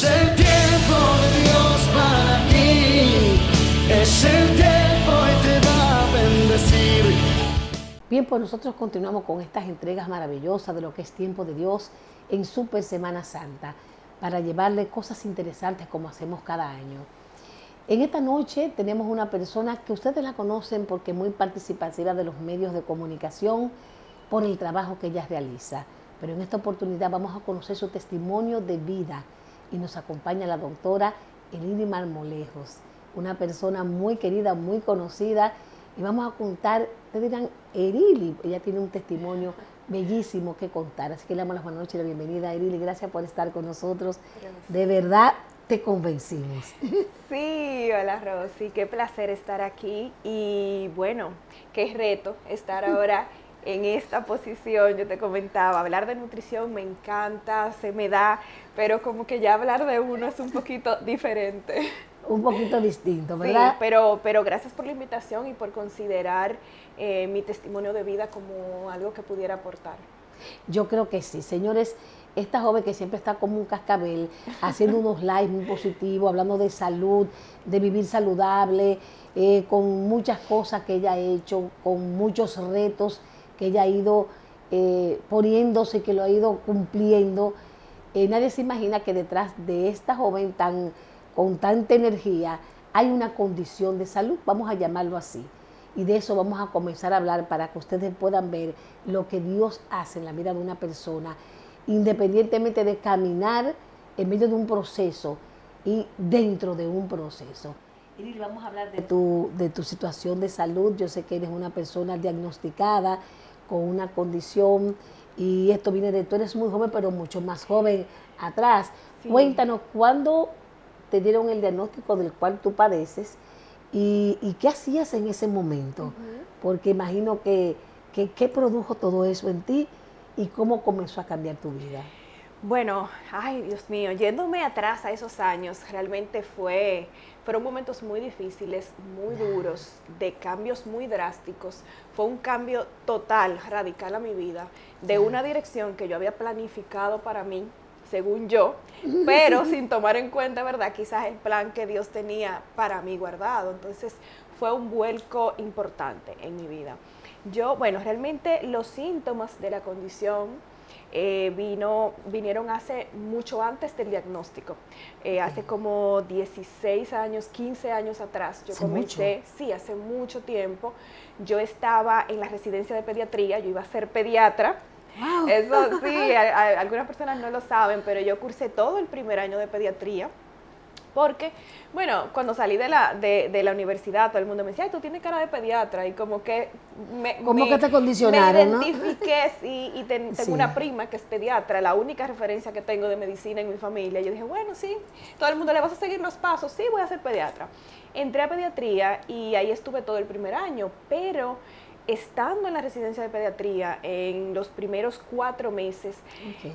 el tiempo de Dios para ti, es el tiempo y te va a bendecir. Bien, pues nosotros continuamos con estas entregas maravillosas de lo que es tiempo de Dios en Super Semana Santa, para llevarle cosas interesantes como hacemos cada año. En esta noche tenemos una persona que ustedes la conocen porque es muy participativa de los medios de comunicación por el trabajo que ella realiza. Pero en esta oportunidad vamos a conocer su testimonio de vida y nos acompaña la doctora Erili Marmolejos, una persona muy querida, muy conocida, y vamos a contar, ustedes dirán, Erili, ella tiene un testimonio bellísimo que contar, así que le damos las buenas noches y la bienvenida. Erili, gracias por estar con nosotros, gracias. De verdad te convencimos. Sí, hola Rosy, qué placer estar aquí y bueno, qué reto estar ahora en esta posición. Yo te comentaba, hablar de nutrición me encanta, se me da, pero como que ya hablar de uno es un poquito diferente. Un poquito distinto, ¿verdad? Sí, pero gracias por la invitación y por considerar mi testimonio de vida como algo que pudiera aportar. Yo creo que sí, señores. Esta joven que siempre está como un cascabel, haciendo unos lives muy positivos, hablando de salud, de vivir saludable, con muchas cosas que ella ha hecho, con muchos retos que ella ha ido poniéndose, que lo ha ido cumpliendo. Nadie se imagina que detrás de esta joven con tanta energía hay una condición de salud, vamos a llamarlo así. Y de eso vamos a comenzar a hablar para que ustedes puedan ver lo que Dios hace en la vida de una persona, independientemente de caminar en medio de un proceso y dentro de un proceso. Erili, vamos a hablar de tu situación de salud. Yo sé que eres una persona diagnosticada con una condición y esto viene de, tú eres muy joven, pero mucho más joven atrás. Sí. Cuéntanos, ¿cuándo te dieron el diagnóstico del cual tú padeces y qué hacías en ese momento? Porque imagino que ¿qué produjo todo eso en ti? ¿Y cómo comenzó a cambiar tu vida? Bueno, ay Dios mío, yéndome atrás a esos años, realmente fueron momentos muy difíciles, muy duros, de cambios muy drásticos. Fue un cambio total, radical a mi vida, de una dirección que yo había planificado para mí, según yo, pero sin tomar en cuenta, ¿verdad? Quizás el plan que Dios tenía para mí guardado. Entonces, fue un vuelco importante en mi vida. Realmente los síntomas de la condición vinieron hace mucho antes del diagnóstico. Hace como 16 años, 15 años atrás, yo comencé, sí, hace mucho tiempo. Yo estaba en la residencia de pediatría, yo iba a ser pediatra. Wow. Eso sí, algunas personas no lo saben, pero yo cursé todo el primer año de pediatría. Porque, bueno, cuando salí de la universidad, todo el mundo me decía, ay, tú tienes cara de pediatra, y como que que te condicionaron, me identifiqué, ¿no? Y tengo una prima que es pediatra, la única referencia que tengo de medicina en mi familia. Yo dije, bueno, sí, todo el mundo le vas a seguir los pasos, sí, voy a ser pediatra. Entré a pediatría y ahí estuve todo el primer año, pero estando en la residencia de pediatría, en los primeros 4 meses,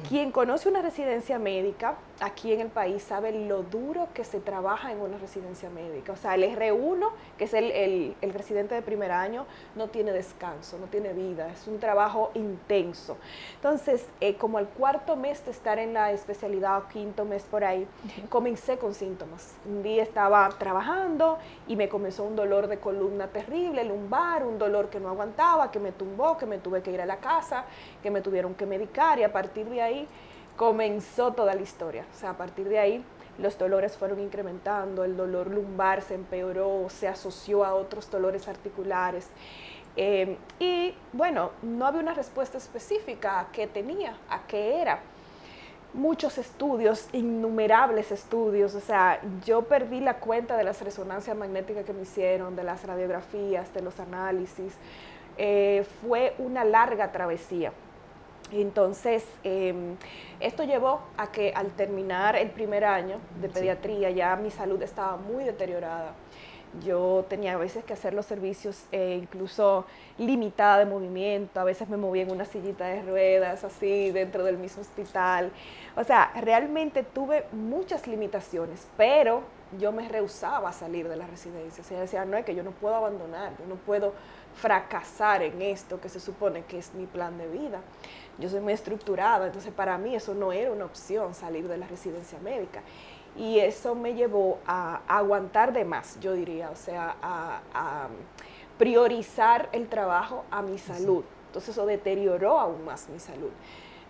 quien conoce una residencia médica aquí en el país sabe lo duro que se trabaja en una residencia médica. O sea, el R1, que es el residente de primer año, no tiene descanso, no tiene vida, es un trabajo intenso. Entonces, como al 4.º mes de estar en la especialidad, o 5.º mes por ahí, comencé con síntomas. Un día estaba trabajando y me comenzó un dolor de columna terrible, lumbar, un dolor que no aguantaba, que me tumbó, que me tuve que ir a la casa, que me tuvieron que medicar, y a partir de ahí comenzó toda la historia. O sea, a partir de ahí los dolores fueron incrementando, el dolor lumbar se empeoró, se asoció a otros dolores articulares. Y bueno, no había una respuesta específica a qué tenía, a qué era. Muchos estudios, innumerables estudios, o sea, yo perdí la cuenta de las resonancias magnéticas que me hicieron, de las radiografías, de los análisis. Fue una larga travesía. Entonces, esto llevó a que al terminar el primer año de pediatría ya mi salud estaba muy deteriorada. Yo tenía a veces que hacer los servicios incluso limitada de movimiento, a veces me movía en una sillita de ruedas, así, dentro del mismo hospital. O sea, realmente tuve muchas limitaciones, pero yo me rehusaba a salir de la residencia. O sea, ella decía, no, es que yo no puedo abandonar, yo no puedo fracasar en esto que se supone que es mi plan de vida. Yo soy muy estructurada, entonces para mí eso no era una opción, salir de la residencia médica. Y eso me llevó a aguantar de más, yo diría, o sea, a priorizar el trabajo a mi salud. Entonces eso deterioró aún más mi salud.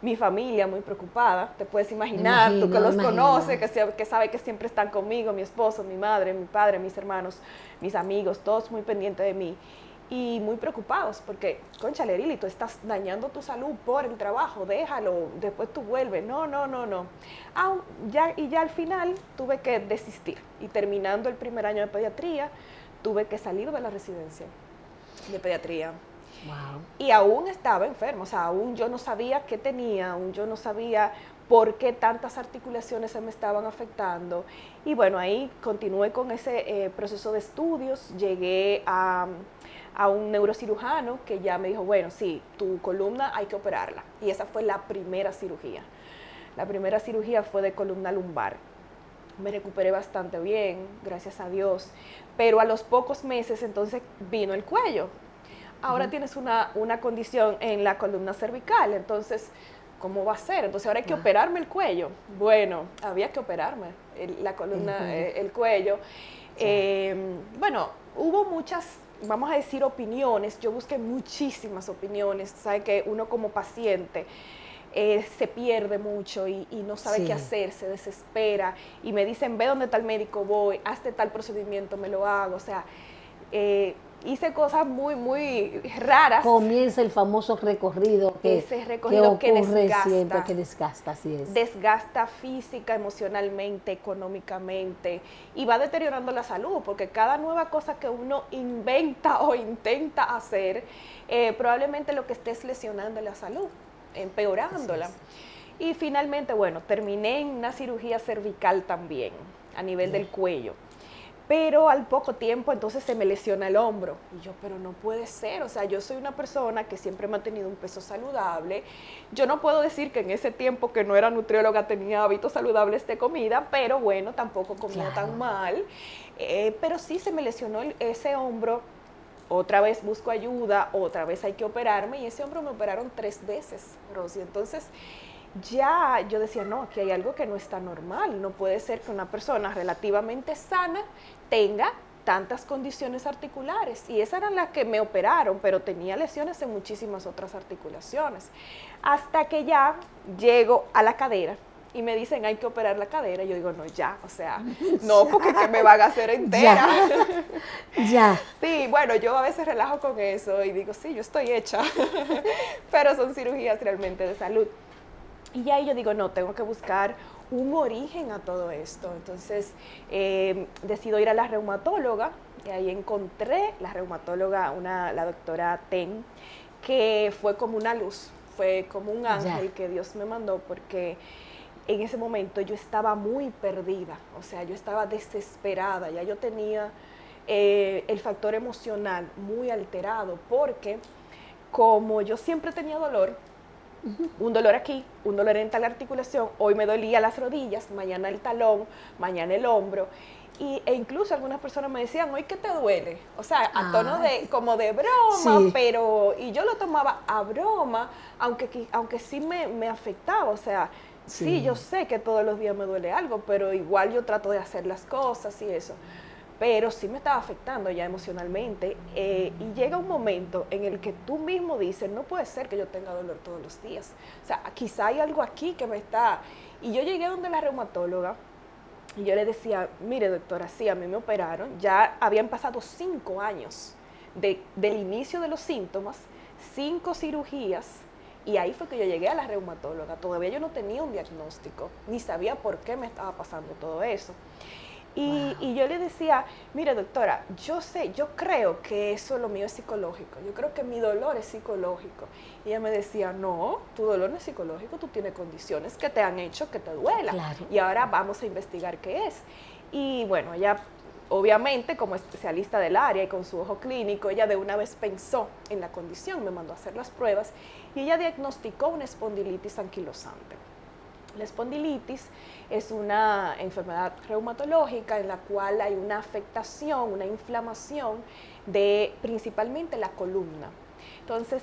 Mi familia muy preocupada, te puedes imaginar, tú que los conoces, que sabe que siempre están conmigo, mi esposo, mi madre, mi padre, mis hermanos, mis amigos, todos muy pendientes de mí y muy preocupados porque, cónchale, Arely, tú estás dañando tu salud por el trabajo, déjalo, después tú vuelves. No. Ya al final tuve que desistir y terminando el primer año de pediatría, tuve que salir de la residencia de pediatría. Wow. Y aún estaba enferma, o sea, aún yo no sabía qué tenía, aún yo no sabía por qué tantas articulaciones se me estaban afectando. Y bueno, ahí continué con ese proceso de estudios, llegué a un neurocirujano que ya me dijo, bueno, sí, tu columna hay que operarla. Y esa fue la primera cirugía. La primera cirugía fue de columna lumbar. Me recuperé bastante bien, gracias a Dios, pero a los pocos meses entonces vino el cuello. Ahora tienes una condición en la columna cervical, entonces, ¿cómo va a ser? Entonces ahora hay que operarme el cuello. Bueno, había que operarme la columna, el cuello. Bueno, hubo muchas, vamos a decir, opiniones. Yo busqué muchísimas opiniones. Sabe que uno como paciente se pierde mucho y no sabe qué hacer, se desespera. Y me dicen, ve donde tal médico voy, hazte tal procedimiento, me lo hago. O sea, hice cosas muy, muy raras. Comienza el famoso recorrido ese recorrido que desgasta. Siempre que desgasta, así es. Desgasta física, emocionalmente, económicamente y va deteriorando la salud porque cada nueva cosa que uno inventa o intenta hacer, probablemente lo que esté es lesionando la salud, empeorándola. Y finalmente, bueno, terminé en una cirugía cervical también, a nivel del cuello. Pero al poco tiempo entonces se me lesiona el hombro. Y yo, pero no puede ser, o sea, yo soy una persona que siempre me ha tenido un peso saludable. Yo no puedo decir que en ese tiempo que no era nutrióloga tenía hábitos saludables de comida, pero bueno, tampoco comía tan mal. Pero sí se me lesionó ese hombro. Otra vez busco ayuda, otra vez hay que operarme y ese hombro me operaron 3 veces, Rosy. Entonces ya yo decía, no, aquí hay algo que no está normal. No puede ser que una persona relativamente sana tenga tantas condiciones articulares. Y esas eran las que me operaron, pero tenía lesiones en muchísimas otras articulaciones. Hasta que ya llego a la cadera y me dicen, hay que operar la cadera. Y yo digo, no, ya, o sea, no, porque que me van a hacer entera. Ya. Sí, bueno, yo a veces relajo con eso y digo, sí, yo estoy hecha. Pero son cirugías realmente de salud. Y ahí yo digo, no, tengo que buscar un origen a todo esto. Entonces, decido ir a la reumatóloga y ahí encontré la reumatóloga, la doctora Ten, que fue como una luz, fue como un ángel que Dios me mandó porque en ese momento yo estaba muy perdida, o sea, yo estaba desesperada, ya yo tenía el factor emocional muy alterado porque como yo siempre tenía dolor, un dolor aquí, un dolor en tal articulación, hoy me dolía las rodillas, mañana el talón, mañana el hombro, e incluso algunas personas me decían, hoy, ¿qué te duele? O sea, a tono de, como de broma, pero, y yo lo tomaba a broma, aunque sí me afectaba, o sea, sí, yo sé que todos los días me duele algo, pero igual yo trato de hacer las cosas y eso. Pero sí me estaba afectando ya emocionalmente y llega un momento en el que tú mismo dices, no puede ser que yo tenga dolor todos los días. O sea, quizá hay algo aquí que me está... Y yo llegué donde la reumatóloga y yo le decía, mire doctora, sí, a mí me operaron, ya habían pasado 5 años del inicio de los síntomas, 5 cirugías, y ahí fue que yo llegué a la reumatóloga. Todavía yo no tenía un diagnóstico, ni sabía por qué me estaba pasando todo eso. Y yo le decía, mire doctora, yo creo que eso lo mío es psicológico, yo creo que mi dolor es psicológico. Y ella me decía, no, tu dolor no es psicológico, tú tienes condiciones que te han hecho que te duela. Claro. Y ahora vamos a investigar qué es. Y bueno, ella obviamente como especialista del área y con su ojo clínico, ella de una vez pensó en la condición, me mandó a hacer las pruebas y ella diagnosticó una espondilitis anquilosante. La espondilitis es una enfermedad reumatológica en la cual hay una afectación, una inflamación de principalmente la columna. Entonces,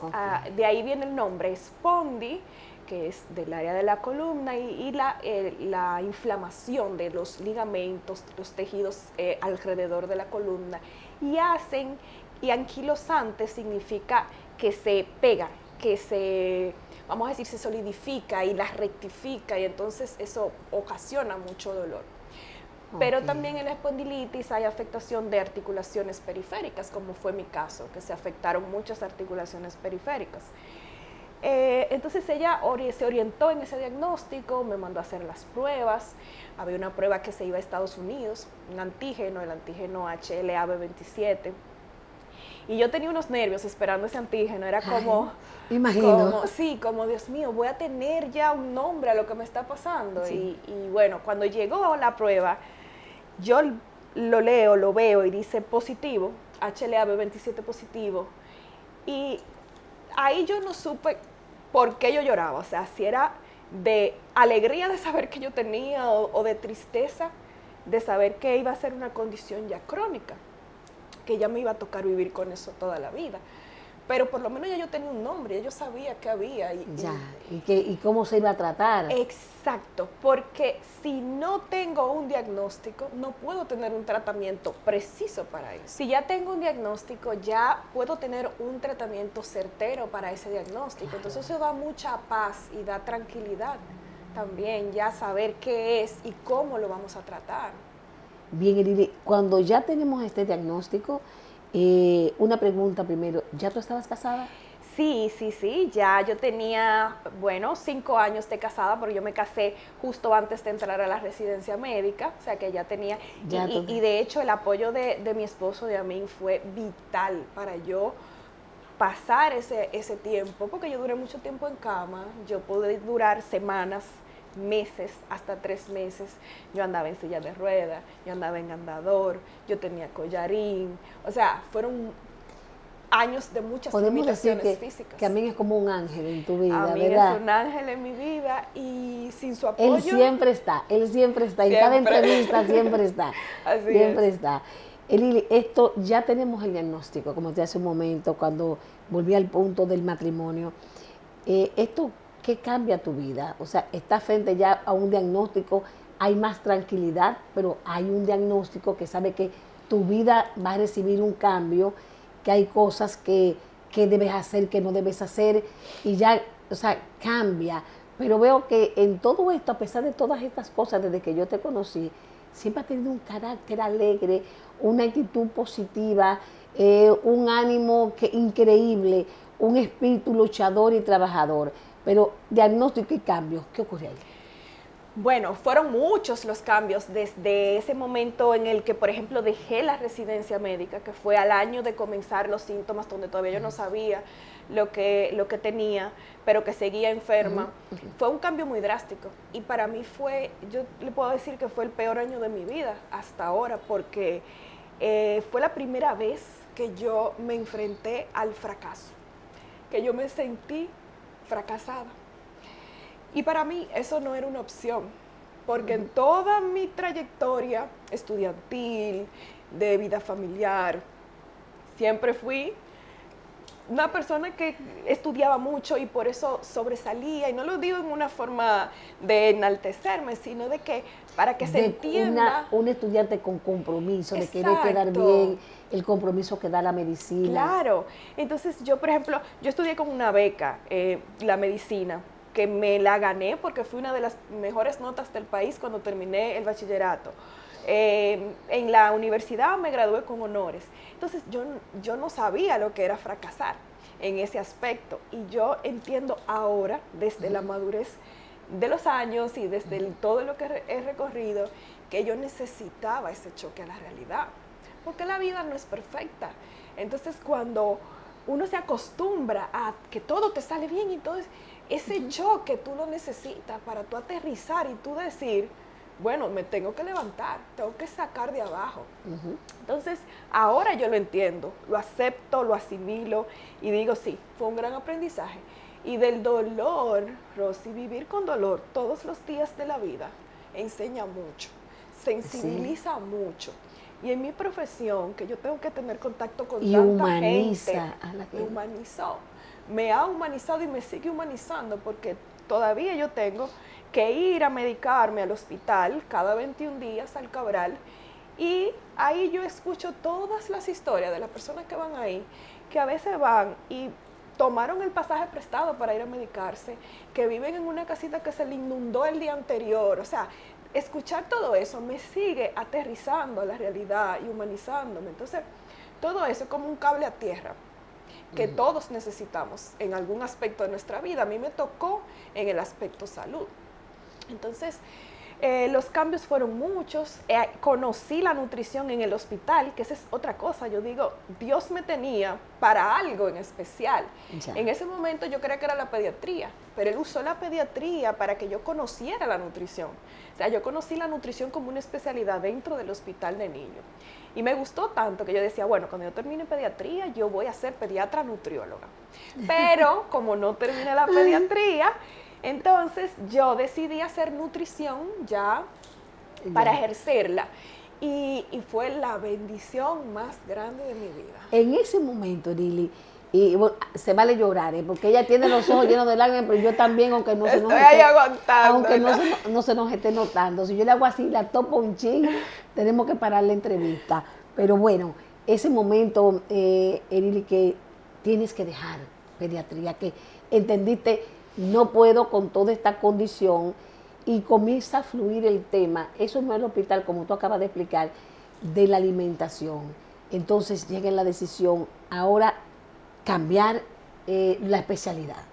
de ahí viene el nombre spondi, que es del área de la columna, y la inflamación de los ligamentos, los tejidos alrededor de la columna. Y anquilosante significa que se pegan, que se, vamos a decir, se solidifica y las rectifica, y entonces eso ocasiona mucho dolor. Pero también en la espondilitis hay afectación de articulaciones periféricas, como fue mi caso, que se afectaron muchas articulaciones periféricas. Entonces ella se orientó en ese diagnóstico, me mandó a hacer las pruebas. Había una prueba que se iba a Estados Unidos, un antígeno, el antígeno HLA-B27. Y yo tenía unos nervios esperando ese antígeno, era como, imagino. como Dios mío, voy a tener ya un nombre a lo que me está pasando. Sí. Y bueno, cuando llegó la prueba, yo lo leo, lo veo y dice positivo, HLA-B27 positivo. Y ahí yo no supe por qué yo lloraba, o sea, si era de alegría de saber que yo tenía o de tristeza de saber que iba a ser una condición ya crónica, que ya me iba a tocar vivir con eso toda la vida. Pero por lo menos ya yo tenía un nombre, ya yo sabía qué había. ¿Y cómo se iba a tratar? Exacto, porque si no tengo un diagnóstico, no puedo tener un tratamiento preciso para eso. Si ya tengo un diagnóstico, ya puedo tener un tratamiento certero para ese diagnóstico. Claro. Entonces eso da mucha paz y da tranquilidad también, ya saber qué es y cómo lo vamos a tratar. Bien, Elili, cuando ya tenemos este diagnóstico, una pregunta primero, ¿ya tú estabas casada? Sí, ya yo tenía, 5 años de casada, pero yo me casé justo antes de entrar a la residencia médica, o sea que ya tenía, y de hecho el apoyo de mi esposo, de Amin, fue vital para yo pasar ese tiempo, porque yo duré mucho tiempo en cama, yo pude durar semanas, meses, hasta 3 meses, yo andaba en silla de ruedas, yo andaba en andador, yo tenía collarín, o sea, fueron años de muchas limitaciones físicas. Que Amin es como un ángel en tu vida, Amin ¿verdad? es un ángel en mi vida y sin su apoyo... Él siempre está, en cada entrevista siempre está, siempre está. Elili, esto ya tenemos el diagnóstico, como te hace un momento, cuando volví al punto del matrimonio. Esto, ¿qué cambia tu vida? O sea, estás frente ya a un diagnóstico, hay más tranquilidad, pero hay un diagnóstico que sabe que tu vida va a recibir un cambio, que hay cosas que debes hacer, que no debes hacer, y ya, o sea, cambia. Pero veo que en todo esto, a pesar de todas estas cosas, desde que yo te conocí, siempre has tenido un carácter alegre, una actitud positiva, un ánimo increíble, un espíritu luchador y trabajador. Pero diagnóstico y cambios, ¿qué ocurre ahí? Bueno, fueron muchos los cambios desde ese momento en el que, por ejemplo, dejé la residencia médica, que fue al año de comenzar los síntomas, donde todavía yo no sabía lo que tenía, pero que seguía enferma. Fue un cambio muy drástico y para mí yo le puedo decir que fue el peor año de mi vida hasta ahora, porque fue la primera vez que yo me enfrenté al fracaso, que yo me sentí fracasada. Y para mí eso no era una opción, porque en toda mi trayectoria estudiantil, de vida familiar, siempre fui una persona que estudiaba mucho y por eso sobresalía, y no lo digo en una forma de enaltecerme, sino de que para que se entienda. Un estudiante con compromiso, Exacto, de querer quedar bien, el compromiso que da la medicina. Claro, entonces yo, por ejemplo, yo estudié con una beca, la medicina, que me la gané porque fui una de las mejores notas del país cuando terminé el bachillerato. En la universidad me gradué con honores. Entonces yo no sabía lo que era fracasar en ese aspecto. Y yo entiendo ahora, desde la madurez de los años y desde todo lo que he recorrido, que yo necesitaba ese choque a la realidad. Porque la vida no es perfecta. Entonces cuando uno se acostumbra a que todo te sale bien y todo ese choque tú lo necesitas para tú aterrizar y tú decir, bueno, me tengo que levantar, tengo que sacar de abajo. Entonces, ahora yo lo entiendo, lo acepto, lo asimilo y digo, sí, fue un gran aprendizaje. Y del dolor, Rosy, vivir con dolor todos los días de la vida enseña mucho, sensibiliza mucho. Y en mi profesión, que yo tengo que tener contacto con tanta humaniza gente, a la gente. me humanizó. Me ha humanizado y me sigue humanizando porque todavía yo tengo que ir a medicarme al hospital cada 21 días al Cabral, y ahí yo escucho todas las historias de las personas que van ahí, que a veces van y tomaron el pasaje prestado para ir a medicarse, que viven en una casita que se le inundó el día anterior. O sea, escuchar todo eso me sigue aterrizando a la realidad y humanizándome. Entonces, todo eso es como un cable a tierra que todos necesitamos en algún aspecto de nuestra vida. A mí me tocó en el aspecto salud. Entonces, los cambios fueron muchos. Conocí la nutrición en el hospital, que esa es otra cosa. Yo digo, Dios me tenía para algo en especial. Ya. En ese momento yo creía que era la pediatría, pero Él usó la pediatría para que yo conociera la nutrición. O sea, yo conocí la nutrición como una especialidad dentro del hospital de niños. Y me gustó tanto que yo decía, bueno, cuando yo termine pediatría, yo voy a ser pediatra nutrióloga. Pero como no terminé la pediatría, entonces yo decidí hacer nutrición ya para ejercerla. Y fue la bendición más grande de mi vida. En ese momento, Nili, y bueno, se vale llorar, porque ella tiene los ojos llenos de lágrimas, pero yo también, aunque no se nos Estoy ahí aguantando, aunque no se nos esté notando. Si yo le hago así, la topo un chin, tenemos que parar la entrevista. Pero bueno, ese momento, Nili, que tienes que dejar pediatría, que entendiste, no puedo con toda esta condición, y comienza a fluir el tema. Eso no es el hospital, como tú acabas de explicar, de la alimentación. Entonces llega la decisión, ahora cambiar la especialidad.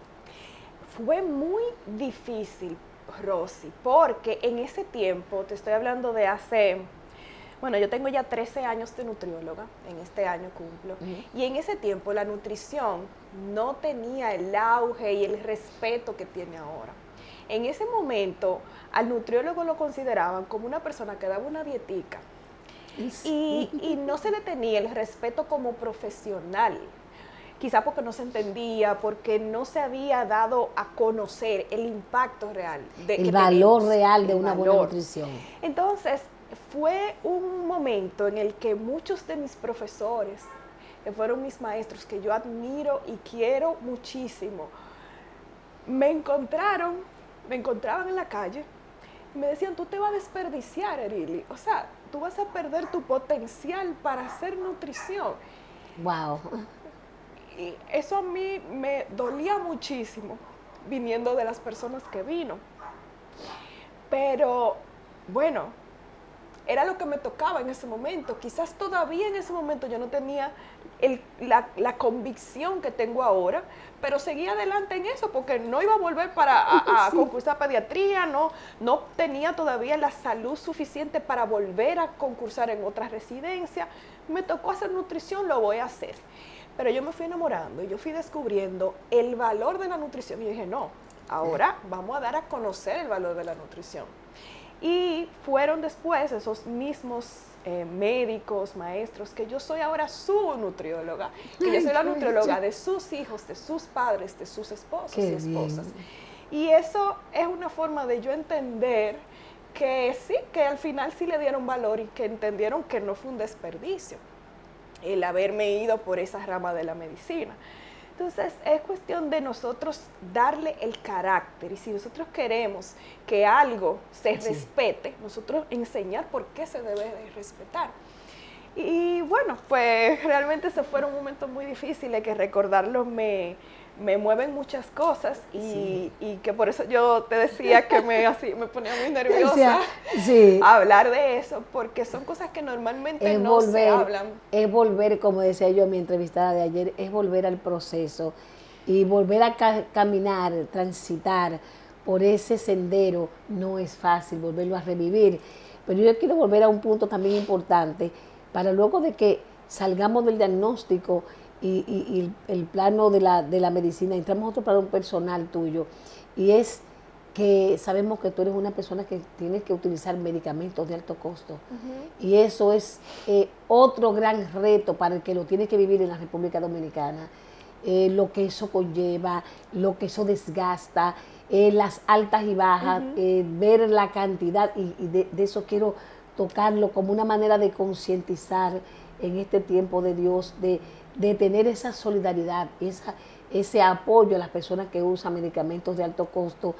Fue muy difícil, Rosy, porque en ese tiempo, te estoy hablando de hace, bueno, yo tengo ya 13 años de nutrióloga, en este año cumplo, y en ese tiempo la nutrición no tenía el auge y el respeto que tiene ahora. En ese momento, al nutriólogo lo consideraban como una persona que daba una dietica, y no se le tenía el respeto como profesional. Quizá porque no se entendía, porque no se había dado a conocer el impacto real. El valor real de una buena nutrición. Entonces, fue un momento en el que muchos de mis profesores, que fueron mis maestros, que yo admiro y quiero muchísimo, me encontraban en la calle y me decían, tú te vas a desperdiciar, Erili. O sea, tú vas a perder tu potencial para hacer nutrición. Wow. Y eso a mí me dolía muchísimo, viniendo de las personas que vino. Pero, bueno, era lo que me tocaba en ese momento. Quizás todavía en ese momento yo no tenía la convicción que tengo ahora, pero seguía adelante en eso porque no iba a volver a concursar pediatría, no tenía todavía la salud suficiente para volver a concursar en otra residencia. Me tocó hacer nutrición, lo voy a hacer. Pero yo me fui enamorando y yo fui descubriendo el valor de la nutrición. Y yo dije, no, ahora vamos a dar a conocer el valor de la nutrición. Y fueron después esos mismos médicos, maestros, que yo soy ahora su nutrióloga, que yo soy la nutrióloga de sus hijos, de sus padres, de sus esposos y esposas. Y eso es una forma de yo entender que sí, que al final sí le dieron valor y que entendieron que no fue un desperdicio el haberme ido por esa rama de la medicina. Entonces, es cuestión de nosotros darle el carácter, y si nosotros queremos que algo se respete, nosotros enseñar por qué se debe de respetar. Y bueno, pues realmente se fueron momentos muy difíciles que recordarlos me mueven muchas cosas y que por eso yo te decía que me ponía muy nerviosa hablar de eso, porque son cosas que normalmente no se hablan. Es volver, como decía yo en mi entrevistada de ayer, es volver al proceso y volver a caminar, transitar por ese sendero. No es fácil volverlo a revivir, pero yo quiero volver a un punto también importante para luego de que salgamos del diagnóstico y el plano de la medicina, entramos a otro plano personal tuyo, y es que sabemos que tú eres una persona que tienes que utilizar medicamentos de alto costo, y eso es otro gran reto para el que lo tiene que vivir en la República Dominicana, lo que eso conlleva, lo que eso desgasta, las altas y bajas, ver la cantidad, y de eso quiero tocarlo como una manera de concientizar en este tiempo de Dios, de tener esa solidaridad, ese apoyo a las personas que usan medicamentos de alto costo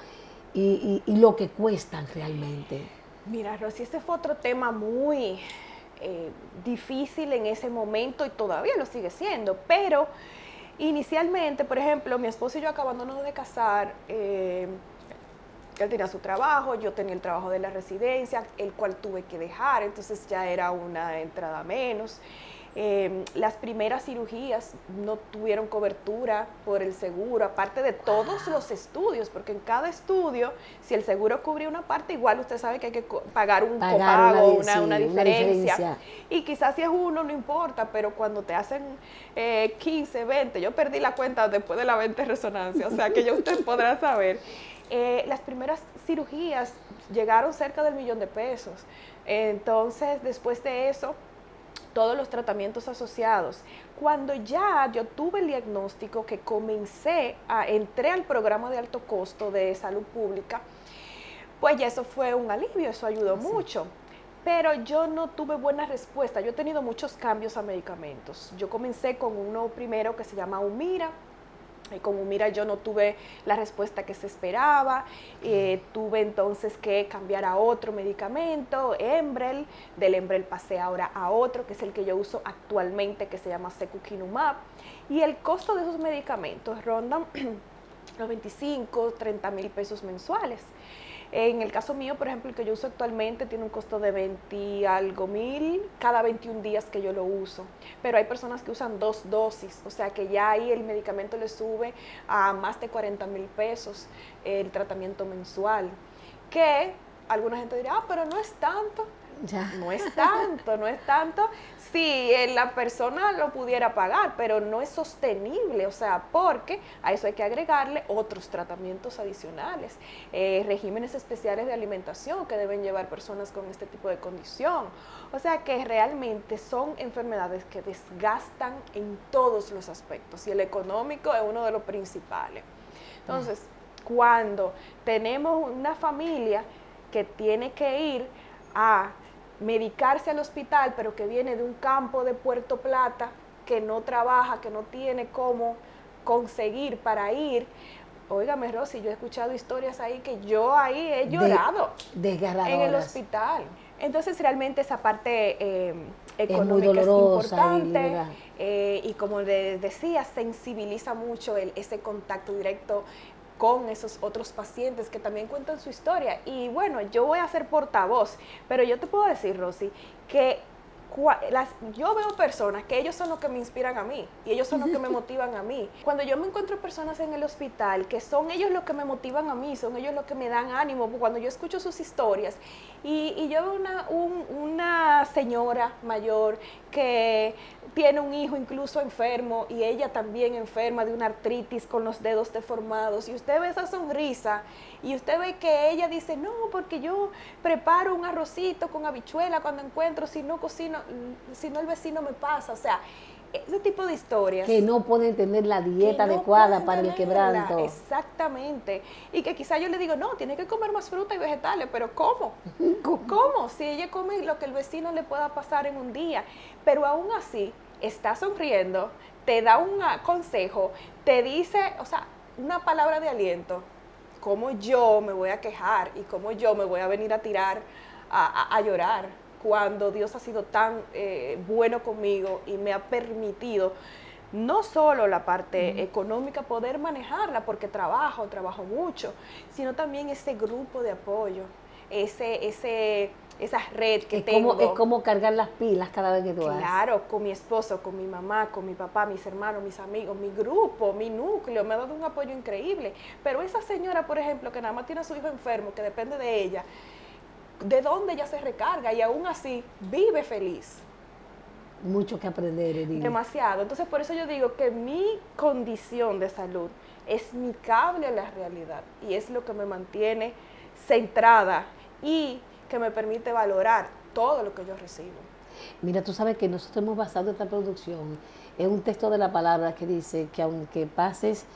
y lo que cuestan realmente. Mira, Rosy, ese fue otro tema muy difícil en ese momento y todavía lo sigue siendo, pero inicialmente, por ejemplo, mi esposo y yo acabándonos de casar, él tenía su trabajo, yo tenía el trabajo de la residencia, el cual tuve que dejar, entonces ya era una entrada menos. Las primeras cirugías no tuvieron cobertura por el seguro, aparte de todos los estudios, porque en cada estudio, si el seguro cubría una parte, igual usted sabe que hay que pagar un copago, una diferencia. Y quizás si es uno, no importa, pero cuando te hacen 15, 20, yo perdí la cuenta después de la 20 resonancia, o sea que ya usted podrá saber. Las primeras cirugías llegaron cerca del $1,000,000. Entonces, después de eso, todos los tratamientos asociados. Cuando ya yo tuve el diagnóstico, que entré al programa de alto costo de salud pública, pues ya eso fue un alivio, eso ayudó mucho. Pero yo no tuve buena respuesta. Yo he tenido muchos cambios a medicamentos. Yo comencé con uno primero que se llama Humira. Y con Humira yo no tuve la respuesta que se esperaba, tuve entonces que cambiar a otro medicamento, Enbrel. Del Enbrel pasé ahora a otro, que es el que yo uso actualmente, que se llama Secukinumab, y el costo de esos medicamentos rondan los 25, 30 mil pesos mensuales. En el caso mío, por ejemplo, el que yo uso actualmente tiene un costo de 20 y algo mil cada 21 días que yo lo uso. Pero hay personas que usan 2 dosis, o sea que ya ahí el medicamento le sube a más de 40 mil pesos el tratamiento mensual. Que alguna gente dirá, pero no es tanto. Ya. No es tanto si la persona lo pudiera pagar, pero no es sostenible, o sea, porque a eso hay que agregarle otros tratamientos adicionales, regímenes especiales de alimentación que deben llevar personas con este tipo de condición, o sea que realmente son enfermedades que desgastan en todos los aspectos y el económico es uno de los principales. Entonces, cuando tenemos una familia que tiene que ir a medicarse al hospital, pero que viene de un campo de Puerto Plata, que no trabaja, que no tiene cómo conseguir para ir. Óigame, Rosy, yo he escuchado historias ahí que yo ahí he llorado en el hospital. Entonces, realmente esa parte económica es importante y como les decía, sensibiliza mucho ese contacto directo con esos otros pacientes que también cuentan su historia. Y bueno, yo voy a ser portavoz, pero yo te puedo decir, Rosy, que yo veo personas que ellos son los que me inspiran a mí y ellos son los que me motivan a mí. Cuando yo me encuentro personas en el hospital que son ellos los que me motivan a mí, son ellos los que me dan ánimo, cuando yo escucho sus historias y yo veo una señora mayor que tiene un hijo incluso enfermo y ella también enferma de una artritis con los dedos deformados y usted ve esa sonrisa y usted ve que ella dice, no, porque yo preparo un arrocito con habichuela cuando encuentro, si no cocino, si no el vecino me pasa, o sea, ese tipo de historias. Que no pueden tener la dieta adecuada para el quebranto. Exactamente. Y que quizá yo le digo, no, tiene que comer más fruta y vegetales, pero ¿cómo? ¿Cómo? Si ella come lo que el vecino le pueda pasar en un día, pero aún así está sonriendo, te da un consejo, te dice, o sea, una palabra de aliento. ¿Cómo yo me voy a quejar y cómo yo me voy a venir a tirar a llorar cuando Dios ha sido tan bueno conmigo y me ha permitido no solo la parte económica poder manejarla porque trabajo mucho, sino también ese grupo de apoyo, esa red que tengo. Es como cargar las pilas cada vez que tú vas. Claro, con mi esposo, con mi mamá, con mi papá, mis hermanos, mis amigos, mi grupo, mi núcleo, me ha dado un apoyo increíble. Pero esa señora, por ejemplo, que nada más tiene a su hijo enfermo, que depende de ella, ¿de dónde ella se recarga? Y aún así vive feliz. Mucho que aprender, Erika. Demasiado. Entonces, por eso yo digo que mi condición de salud es mi cable a la realidad y es lo que me mantiene centrada y que me permite valorar todo lo que yo recibo. Mira, tú sabes que nosotros hemos basado esta producción en un texto de la palabra que dice que aunque pases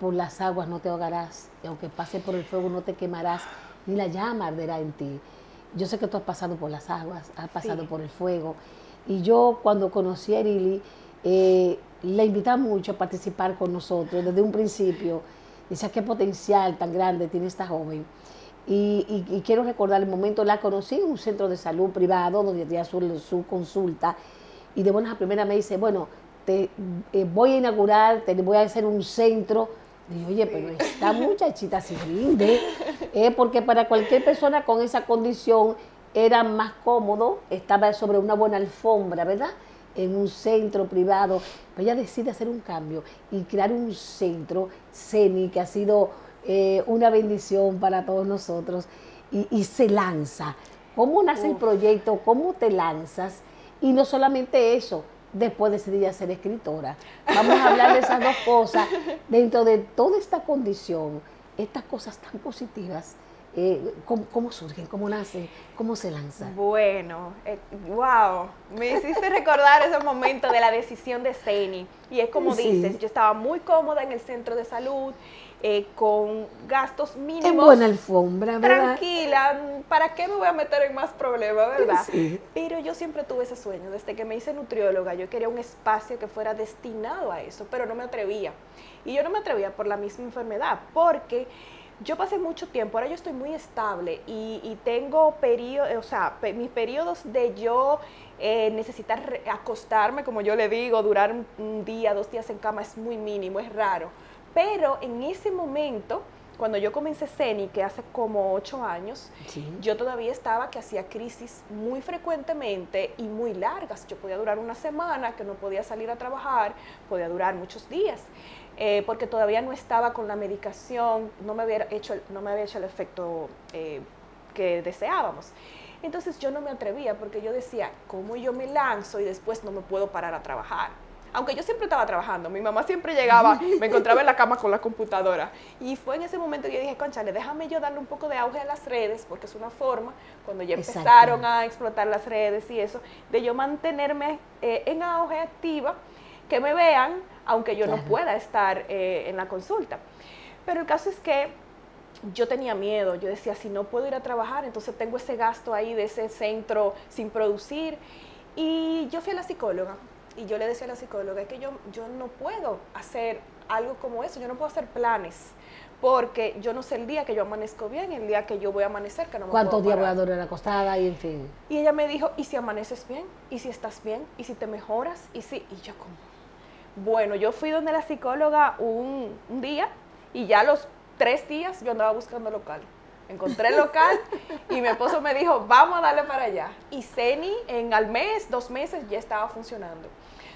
por las aguas no te ahogarás, y aunque pases por el fuego no te quemarás, ni la llama arderá en ti. Yo sé que tú has pasado por las aguas, has pasado por el fuego, y yo cuando conocí a Erili, la invitaba mucho a participar con nosotros desde un principio. Decía qué potencial tan grande tiene esta joven. Y quiero recordar el momento, la conocí en un centro de salud privado donde tenía su consulta, y de buenas a primeras me dice, bueno, te voy a inaugurar, te voy a hacer un centro. Digo, oye, pero esta muchachita se rinde, porque para cualquier persona con esa condición era más cómodo, estaba sobre una buena alfombra, ¿verdad?, en un centro privado. Pero ella decide hacer un cambio y crear un centro, CENI, que ha sido una bendición para todos nosotros, y se lanza. ¿Cómo nace el proyecto? ¿Cómo te lanzas? Y no solamente eso, después decidí ser escritora. Vamos a hablar de esas dos cosas dentro de toda esta condición, estas cosas tan positivas. ¿Cómo surgen? ¿Cómo nacen? ¿Cómo se lanzan? Bueno, wow, me hiciste recordar ese momento de la decisión de CENI. Y es como dices, yo estaba muy cómoda en el centro de salud, con gastos mínimos. En buena alfombra, ¿verdad? Tranquila, ¿para qué me voy a meter en más problemas, verdad? Sí. Pero yo siempre tuve ese sueño, desde que me hice nutrióloga, yo quería un espacio que fuera destinado a eso, pero no me atrevía. Y yo no me atrevía por la misma enfermedad, porque yo pasé mucho tiempo, ahora yo estoy muy estable y tengo periodos, o sea, mis periodos de yo necesitar acostarme, como yo le digo, durar un día, 2 días en cama es muy mínimo, es raro. Pero en ese momento, cuando yo comencé CENI, que hace como 8 años, yo todavía estaba que hacía crisis muy frecuentemente y muy largas. Yo podía durar una semana, que no podía salir a trabajar, podía durar muchos días. Porque todavía no estaba con la medicación, no me había hecho el efecto que deseábamos. Entonces yo no me atrevía porque yo decía, ¿cómo yo me lanzo y después no me puedo parar a trabajar? Aunque yo siempre estaba trabajando, mi mamá siempre llegaba, me encontraba en la cama con la computadora. Y fue en ese momento que yo dije, cónchale, déjame yo darle un poco de auge a las redes, porque es una forma, cuando ya empezaron a explotar las redes y eso, de yo mantenerme en auge, activa, que me vean, aunque yo no pueda estar en la consulta. Pero el caso es que yo tenía miedo, yo decía, si no puedo ir a trabajar, entonces tengo ese gasto ahí de ese centro sin producir. Y yo fui a la psicóloga, y yo le decía a la psicóloga, es que yo no puedo hacer algo como eso, yo no puedo hacer planes, porque yo no sé el día que yo amanezco bien, el día que yo voy a amanecer, que no me puedo ¿Cuántos días voy parar. a durar acostada? Y en fin. Y ella me dijo, ¿y si amaneces bien? ¿Y si estás bien? ¿Y si te mejoras? Y yo como... Bueno, yo fui donde la psicóloga un día y ya los 3 días yo andaba buscando local. Encontré el local y mi esposo me dijo, vamos a darle para allá. Y CENI al mes, 2 meses ya estaba funcionando.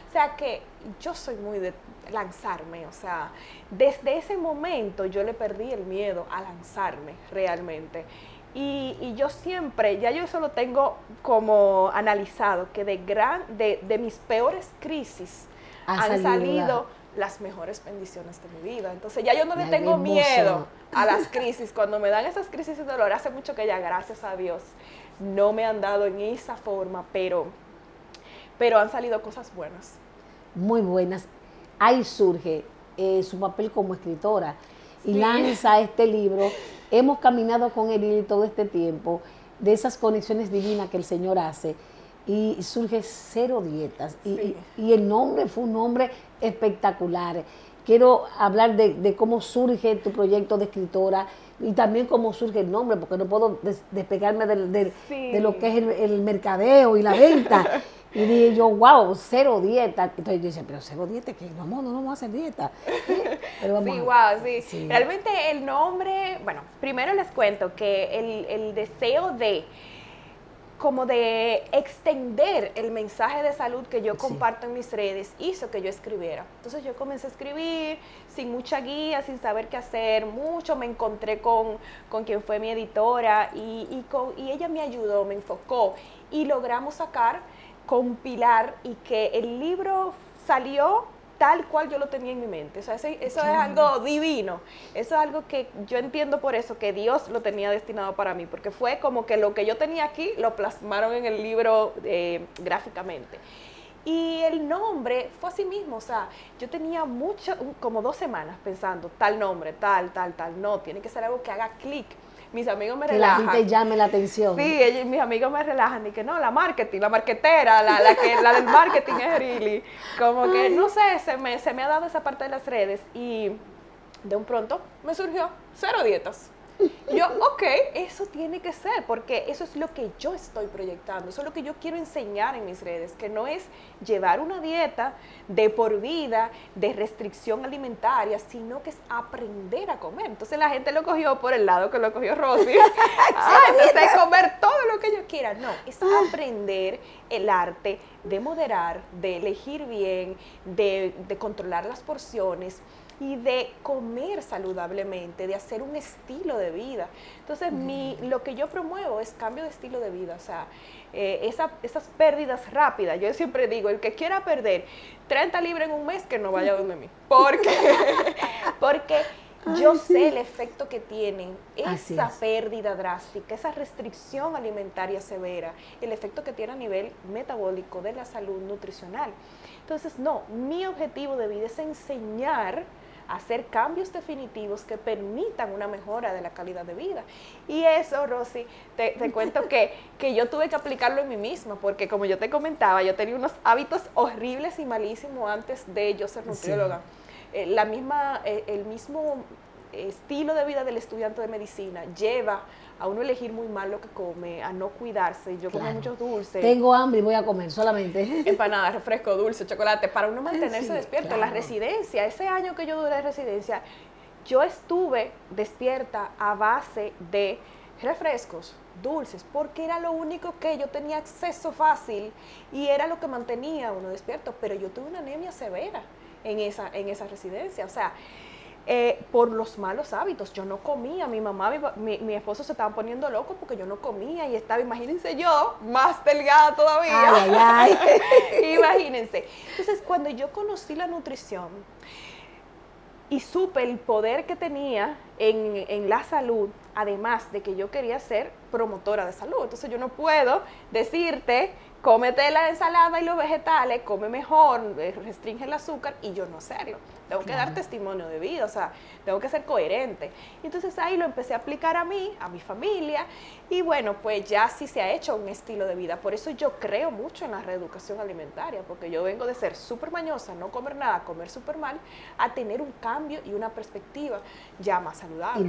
O sea que yo soy muy de lanzarme, o sea, desde ese momento yo le perdí el miedo a lanzarme realmente. Y yo siempre, ya yo eso lo tengo como analizado, que de mis peores crisis han salido las mejores bendiciones de mi vida. Entonces ya yo no le tengo miedo a las crisis. Cuando me dan esas crisis de dolor, hace mucho que ya, gracias a Dios, no me han dado en esa forma, pero han salido cosas buenas. Muy buenas. Ahí surge su papel como escritora y lanza este libro. Hemos caminado con Erili todo este tiempo, de esas conexiones divinas que el Señor hace, y surge Cero Dietas. Y el nombre fue un nombre espectacular. Quiero hablar de cómo surge tu proyecto de escritora y también cómo surge el nombre, porque no puedo despegarme de lo que es el mercadeo y la venta. Y dije yo, wow, Cero Dieta. Entonces yo decía, pero Cero Dieta, que no vamos a hacer dieta. Pero vamos sí. Realmente el nombre, bueno, primero les cuento que el deseo de extender el mensaje de salud que yo comparto en mis redes hizo que yo escribiera. Entonces yo comencé a escribir sin mucha guía, sin saber qué hacer mucho. Me encontré con quien fue mi editora y ella me ayudó, me enfocó y logramos compilar y que el libro salió tal cual yo lo tenía en mi mente. O sea, eso es algo divino. Eso es algo que yo entiendo por eso, que Dios lo tenía destinado para mí, porque fue como que lo que yo tenía aquí lo plasmaron en el libro gráficamente. Y el nombre fue así mismo, o sea, yo tenía como 2 semanas pensando, tal nombre, tal, no, tiene que ser algo que haga clic. Mis amigos me relajan. Que la gente llame la atención. Sí, mis amigos me relajan y que no, la marketing, la marquetera, la del marketing es Erili. Como que, no sé, se me ha dado esa parte de las redes y de un pronto me surgió 0 dietas. Y yo, ok, eso tiene que ser, porque eso es lo que yo estoy proyectando, eso es lo que yo quiero enseñar en mis redes, que no es llevar una dieta de por vida, de restricción alimentaria, sino que es aprender a comer. Entonces la gente lo cogió por el lado que lo cogió Rosy. Entonces comer todo lo que yo quiera. No, es aprender el arte de moderar, de elegir bien, de controlar las porciones y de comer saludablemente, de hacer un estilo de vida. Entonces, lo que yo promuevo es cambio de estilo de vida, o sea, esas pérdidas rápidas. Yo siempre digo, el que quiera perder 30 libras en un mes, que no vaya a donde mí, porque yo sé el efecto que tienen esa pérdida drástica, esa restricción alimentaria severa, el efecto que tiene a nivel metabólico de la salud nutricional. Entonces, no, mi objetivo de vida es enseñar hacer cambios definitivos que permitan una mejora de la calidad de vida. Y eso, Rosy, te cuento que yo tuve que aplicarlo en mí misma, porque como yo te comentaba, yo tenía unos hábitos horribles y malísimos antes de yo ser nutrióloga. Sí. El mismo estilo de vida del estudiante de medicina lleva a uno elegir muy mal lo que come, a no cuidarse. Yo como muchos dulces. Tengo hambre y voy a comer solamente. Empanadas, refresco, dulce, chocolate, para uno mantenerse despierto. Claro. La residencia, ese año que yo duré en residencia, yo estuve despierta a base de refrescos, dulces, porque era lo único que yo tenía acceso fácil y era lo que mantenía a uno despierto. Pero yo tuve una anemia severa en esa residencia, o sea, por los malos hábitos. Yo no comía, mi esposo se estaba poniendo loco porque yo no comía y estaba, imagínense yo, más delgada todavía. Ay, ay. Imagínense. Entonces, cuando yo conocí la nutrición y supe el poder que tenía en la salud, además de que yo quería ser promotora de salud, entonces yo no puedo decirte, cómete la ensalada y los vegetales, come mejor, restringe el azúcar y yo no hacerlo. Tengo que dar testimonio de vida, o sea, tengo que ser coherente. Entonces ahí lo empecé a aplicar a mí, a mi familia, y bueno, pues ya sí se ha hecho un estilo de vida. Por eso yo creo mucho en la reeducación alimentaria, porque yo vengo de ser súper mañosa, no comer nada, comer súper mal, a tener un cambio y una perspectiva ya más saludable.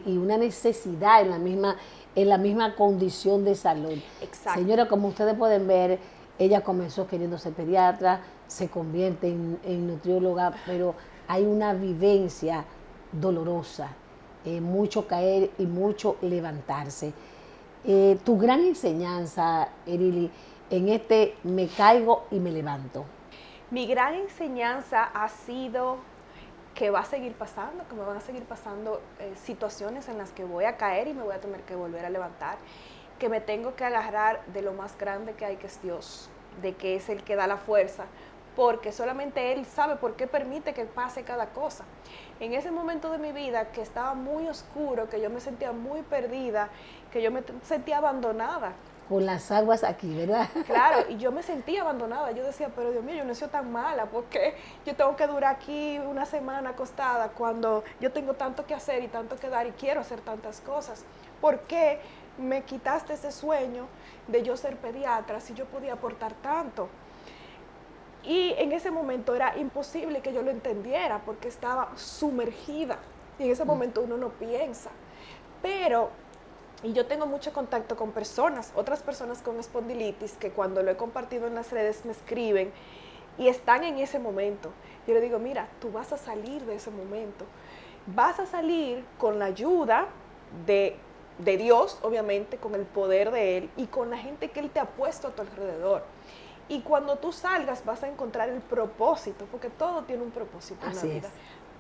Y una necesidad en la misma condición de salud. Exacto. Señora, como ustedes pueden ver, ella comenzó queriendo ser pediatra, se convierte en nutrióloga, pero hay una vivencia dolorosa, mucho caer y mucho levantarse. Tu gran enseñanza, Erili, en me caigo y me levanto. Mi gran enseñanza ha sido que va a seguir pasando, que me van a seguir pasando situaciones en las que voy a caer y me voy a tener que volver a levantar, que me tengo que agarrar de lo más grande que hay, que es Dios, de que es el que da la fuerza, porque solamente Él sabe por qué permite que pase cada cosa. En ese momento de mi vida que estaba muy oscuro, que yo me sentía muy perdida, que yo me sentía abandonada. Con las aguas aquí, ¿verdad? Claro, y yo me sentía abandonada. Yo decía, pero Dios mío, yo no he sido tan mala, ¿por qué yo tengo que durar aquí una semana acostada cuando yo tengo tanto que hacer y tanto que dar y quiero hacer tantas cosas? ¿Por qué me quitaste ese sueño de yo ser pediatra si yo podía aportar tanto? Y en ese momento era imposible que yo lo entendiera porque estaba sumergida. Y en ese momento uno no piensa. Y yo tengo mucho contacto con otras personas con espondilitis, que cuando lo he compartido en las redes me escriben y están en ese momento. Yo le digo, mira, tú vas a salir de ese momento. Vas a salir con la ayuda de Dios, obviamente, con el poder de Él y con la gente que Él te ha puesto a tu alrededor. Y cuando tú salgas vas a encontrar el propósito, porque todo tiene un propósito en la vida.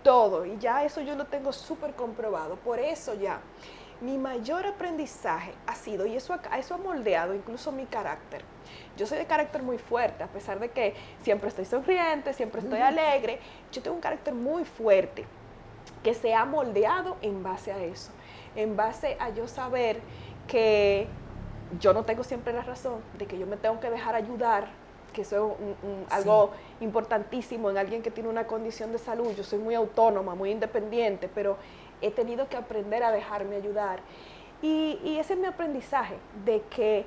Todo, y ya eso yo lo tengo súper comprobado. Por eso ya mi mayor aprendizaje ha sido, y eso ha moldeado incluso mi carácter. Yo soy de carácter muy fuerte, a pesar de que siempre estoy sonriente, siempre estoy alegre, yo tengo un carácter muy fuerte que se ha moldeado en base a eso, en base a yo saber que yo no tengo siempre la razón, de que yo me tengo que dejar ayudar, que eso es algo importantísimo en alguien que tiene una condición de salud. Yo soy muy autónoma, muy independiente, pero he tenido que aprender a dejarme ayudar. Y ese es mi aprendizaje, de que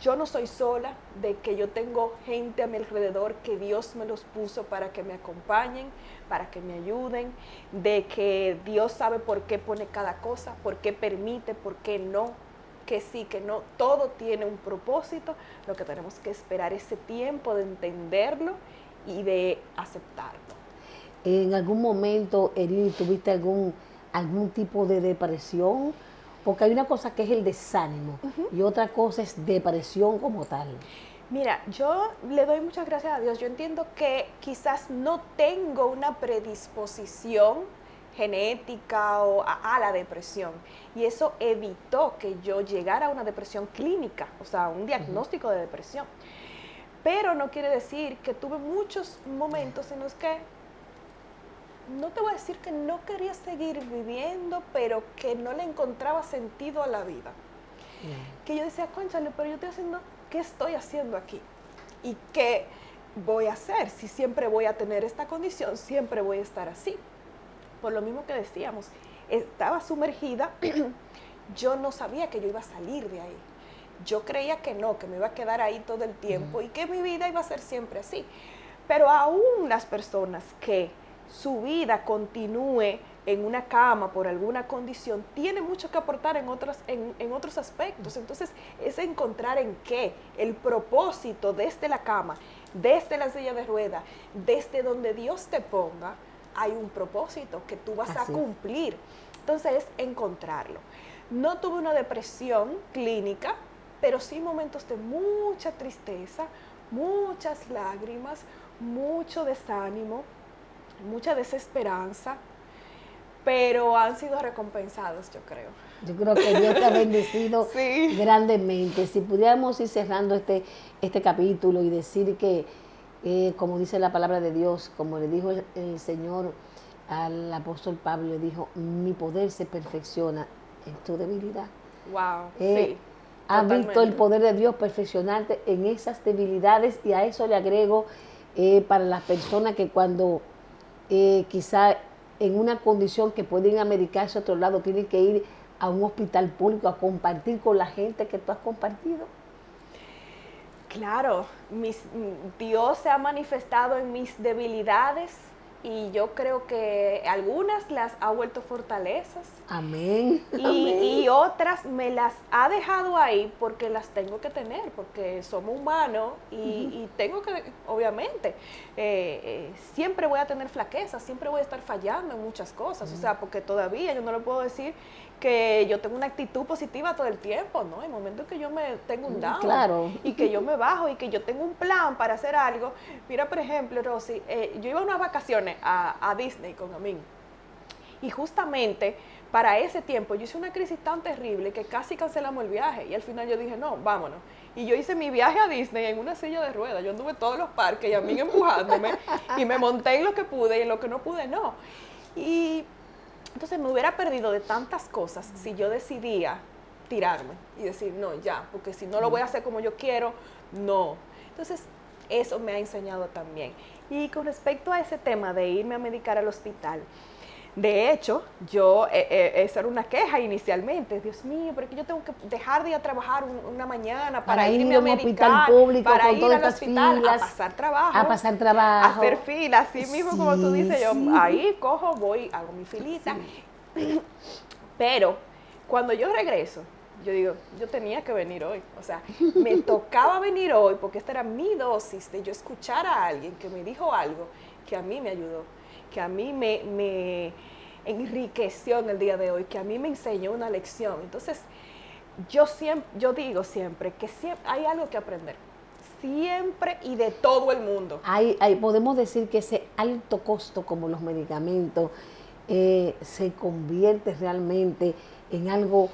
yo no soy sola, de que yo tengo gente a mi alrededor que Dios me los puso para que me acompañen, para que me ayuden, de que Dios sabe por qué pone cada cosa, por qué permite, por qué no, que sí, que no, todo tiene un propósito. Lo que tenemos que esperar ese tiempo de entenderlo y de aceptarlo. ¿En algún momento, Erini, tuviste algún tipo de depresión? Porque hay una cosa que es el desánimo y otra cosa es depresión como tal. Mira, yo le doy muchas gracias a Dios. Yo entiendo que quizás no tengo una predisposición genética o a la depresión, y eso evitó que yo llegara a una depresión clínica, o sea, un diagnóstico de depresión. Pero no quiere decir que tuve muchos momentos en los que, no te voy a decir que no quería seguir viviendo, pero que no le encontraba sentido a la vida. Que yo decía, cónchale, pero yo estoy haciendo, ¿qué estoy haciendo aquí? ¿Y qué voy a hacer? Si siempre voy a tener esta condición, siempre voy a estar así. Por lo mismo que decíamos, estaba sumergida, yo no sabía que yo iba a salir de ahí. Yo creía que no, que me iba a quedar ahí todo el tiempo y que mi vida iba a ser siempre así. Pero aún las personas que su vida continúe en una cama por alguna condición, tiene mucho que aportar en otros aspectos. Entonces, es encontrar en qué el propósito desde la cama, desde la silla de ruedas, desde donde Dios te ponga, hay un propósito que tú vas a cumplir. Entonces, es encontrarlo. No tuve una depresión clínica, pero sí momentos de mucha tristeza, muchas lágrimas, mucho desánimo, mucha desesperanza, pero han sido recompensados, yo creo. Yo creo que Dios te ha bendecido grandemente. Si pudiéramos ir cerrando este capítulo y decir que, como dice la palabra de Dios, como le dijo el Señor al apóstol Pablo, le dijo, mi poder se perfecciona en tu debilidad. Wow, sí. Has visto el poder de Dios perfeccionarte en esas debilidades, y a eso le agrego para las personas que cuando quizá en una condición que pueden americarse a otro lado, tienen que ir a un hospital público a compartir con la gente que tú has compartido. Claro, Dios se ha manifestado en mis debilidades, y yo creo que algunas las ha vuelto fortalezas. Amén. Y otras me las ha dejado ahí porque las tengo que tener, porque somos humanos y tengo que, obviamente, siempre voy a tener flaquezas, siempre voy a estar fallando en muchas cosas, o sea, porque todavía yo no le puedo decir que yo tengo una actitud positiva todo el tiempo, ¿no? Hay momentos que yo me tengo un down, claro, y que yo me bajo y que yo tengo un plan para hacer algo. Mira, por ejemplo, Rosy, yo iba a unas vacaciones a Disney con Amin, y justamente para ese tiempo yo hice una crisis tan terrible que casi cancelamos el viaje, y al final yo dije, no, vámonos. Y yo hice mi viaje a Disney en una silla de ruedas. Yo anduve todos los parques y a mí empujándome, y me monté en lo que pude y en lo que no pude no. Y entonces me hubiera perdido de tantas cosas si yo decidía tirarme y decir, no, ya, porque si no lo voy a hacer como yo quiero, no. Entonces, eso me ha enseñado también. Y con respecto a ese tema de irme a medicar al hospital, de hecho, yo, esa era una queja inicialmente. Dios mío, pero es que yo tengo que dejar de ir a trabajar una mañana para irme a medicar, hospital público, para con ir todas al estas hospital, filas, a pasar trabajo. A hacer fila, así mismo como tú dices. Yo ahí cojo, voy, hago mi filita. Sí. Pero cuando yo regreso, yo digo, yo tenía que venir hoy. O sea, me tocaba venir hoy porque esta era mi dosis de yo escuchar a alguien que me dijo algo que a mí me ayudó, que a mí me enriqueció en el día de hoy, que a mí me enseñó una lección. Entonces, yo digo siempre que hay algo que aprender. Siempre y de todo el mundo. Podemos decir que ese alto costo como los medicamentos se convierte realmente en algo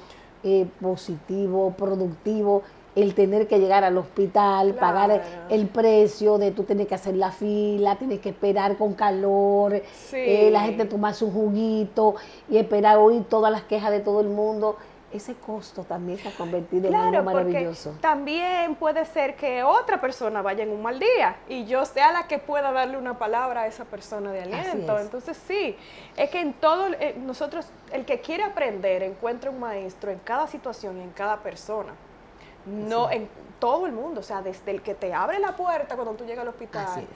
positivo, productivo, el tener que llegar al hospital, Claro. pagar el precio de tú tener que hacer la fila, tienes que esperar con calor, Sí. la gente tomarse un juguito y esperar oír todas las quejas de todo el mundo. Ese costo también se ha convertido en Claro, algo porque maravilloso. también puede ser que otra persona vaya en un mal día y yo sea la que pueda darle una palabra a esa persona de aliento. es. Entonces sí, es que en todo, nosotros, el que quiere aprender encuentra un maestro en cada situación y en cada persona. No en todo el mundo, o sea, desde el que te abre la puerta cuando tú llegas al hospital Así es.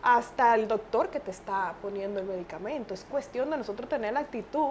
hasta el doctor que te está poniendo el medicamento. Es cuestión de nosotros tener la actitud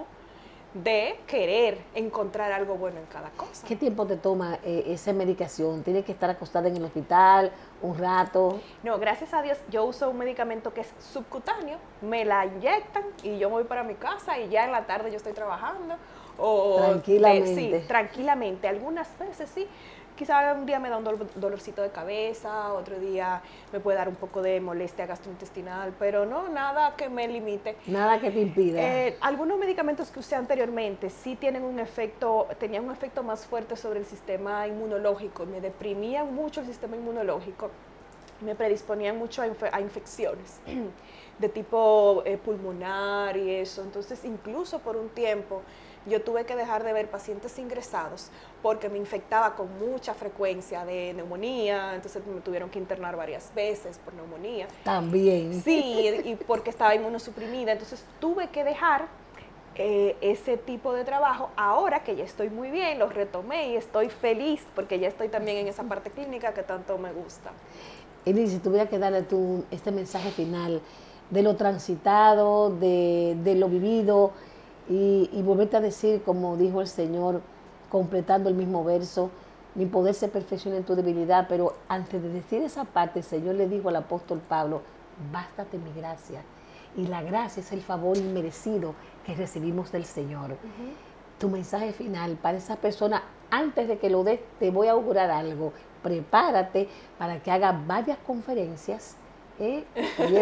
de querer encontrar algo bueno en cada cosa. ¿Qué tiempo te toma esa medicación? ¿Tienes que estar acostada en el hospital un rato? No, gracias a Dios, yo uso un medicamento que es subcutáneo, me la inyectan y yo voy para mi casa y ya en la tarde yo estoy trabajando. O Tranquilamente. sí, tranquilamente. Algunas veces sí. Quizá un día me da un dolorcito de cabeza, otro día me puede dar un poco de molestia gastrointestinal, pero no, nada que me limite. Nada que te impida. Algunos medicamentos que usé anteriormente sí tienen tenían un efecto más fuerte sobre el sistema inmunológico, me deprimían mucho el sistema inmunológico, me predisponían mucho a infecciones de tipo pulmonar y eso. Entonces, incluso por un tiempo, yo tuve que dejar de ver pacientes ingresados porque me infectaba con mucha frecuencia de neumonía, entonces me tuvieron que internar varias veces por neumonía. También. Sí, y porque estaba inmunosuprimida, entonces tuve que dejar ese tipo de trabajo. Ahora que ya estoy muy bien, lo retomé y estoy feliz porque ya estoy también en esa parte clínica que tanto me gusta. Eli, si tuviera que darle tú este mensaje final de lo transitado, de lo vivido, y volverte a decir, como dijo el Señor, completando el mismo verso, mi poder se perfecciona en tu debilidad, pero antes de decir esa parte, el Señor le dijo al apóstol Pablo, bástate mi gracia, y la gracia es el favor inmerecido que recibimos del Señor. Tu mensaje final para esa persona, antes de que lo des, te voy a augurar algo, prepárate para que haga varias conferencias, oye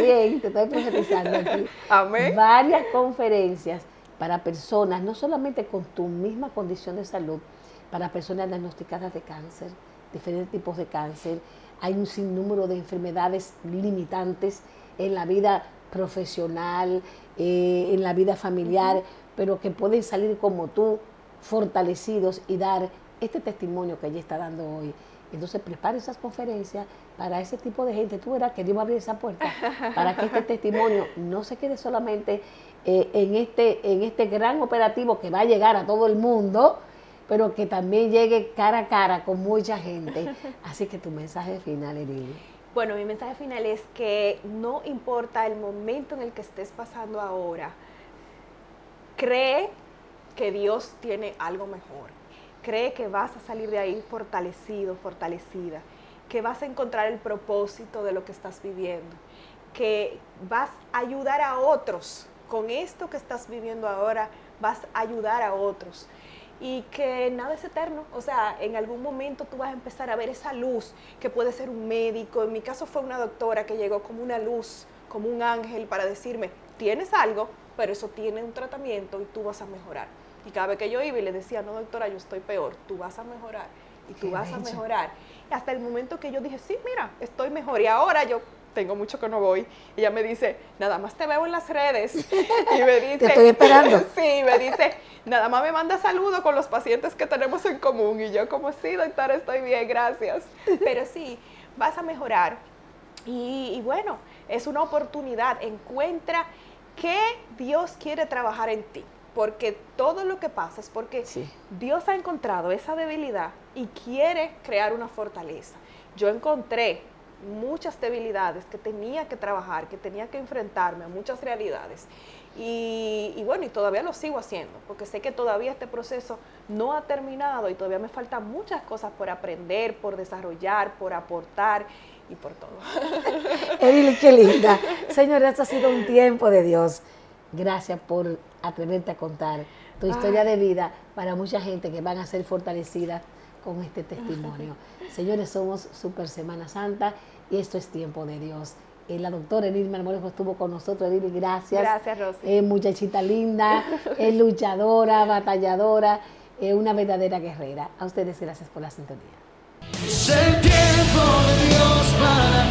bien, te estoy profetizando aquí, Amén. varias conferencias para personas, no solamente con tu misma condición de salud, para personas diagnosticadas de cáncer, diferentes tipos de cáncer. Hay un sinnúmero de enfermedades limitantes en la vida profesional, en la vida familiar, pero que pueden salir como tú, fortalecidos y dar este testimonio que ella está dando hoy. Entonces prepara esas conferencias para ese tipo de gente. Tú verás que Dios va a abrir esa puerta para que este testimonio no se quede solamente en este gran operativo que va a llegar a todo el mundo, pero que también llegue cara a cara con mucha gente. Así que tu mensaje final, Erili. Bueno, mi mensaje final es que no importa el momento en el que estés pasando ahora, cree que Dios tiene algo mejor. Cree que vas a salir de ahí fortalecido, fortalecida, que vas a encontrar el propósito de lo que estás viviendo, que vas a ayudar a otros. Con esto que estás viviendo ahora, vas a ayudar a otros. Y que nada es eterno, o sea, en algún momento tú vas a empezar a ver esa luz, que puede ser un médico. En mi caso fue una doctora que llegó como una luz, como un ángel para decirme, tienes algo, pero eso tiene un tratamiento y tú vas a mejorar. Y cada vez que yo iba y le decía, no doctora, yo estoy peor, tú vas a mejorar y tú vas a mejorar. Y hasta el momento que yo dije, sí, mira, estoy mejor. Y ahora yo tengo mucho que no voy. Y ella me dice, nada más te veo en las redes. Y me dice, te estoy esperando. Sí, me dice, nada más me manda saludos con los pacientes que tenemos en común. Y yo como, sí, doctora, estoy bien, gracias. Pero sí, vas a mejorar. Y bueno, es una oportunidad. Encuentra que Dios quiere trabajar en ti. Porque todo lo que pasa es porque Dios ha encontrado esa debilidad y quiere crear una fortaleza. Yo encontré muchas debilidades que tenía que trabajar, que tenía que enfrentarme a muchas realidades. Y bueno, y todavía lo sigo haciendo, porque sé que todavía este proceso no ha terminado y todavía me faltan muchas cosas por aprender, por desarrollar, por aportar y por todo. Erili, qué linda. Señora, esto ha sido un tiempo de Dios. Gracias por atreverte a contar tu historia de vida para mucha gente que van a ser fortalecidas con este testimonio. Señores, somos Super Semana Santa y esto es tiempo de Dios. La doctora Erili Marmolejo estuvo con nosotros. Erili, gracias. Gracias, Rosy. Muchachita linda, luchadora, batalladora. una verdadera guerrera. A ustedes gracias por la sintonía. Es el tiempo de Dios para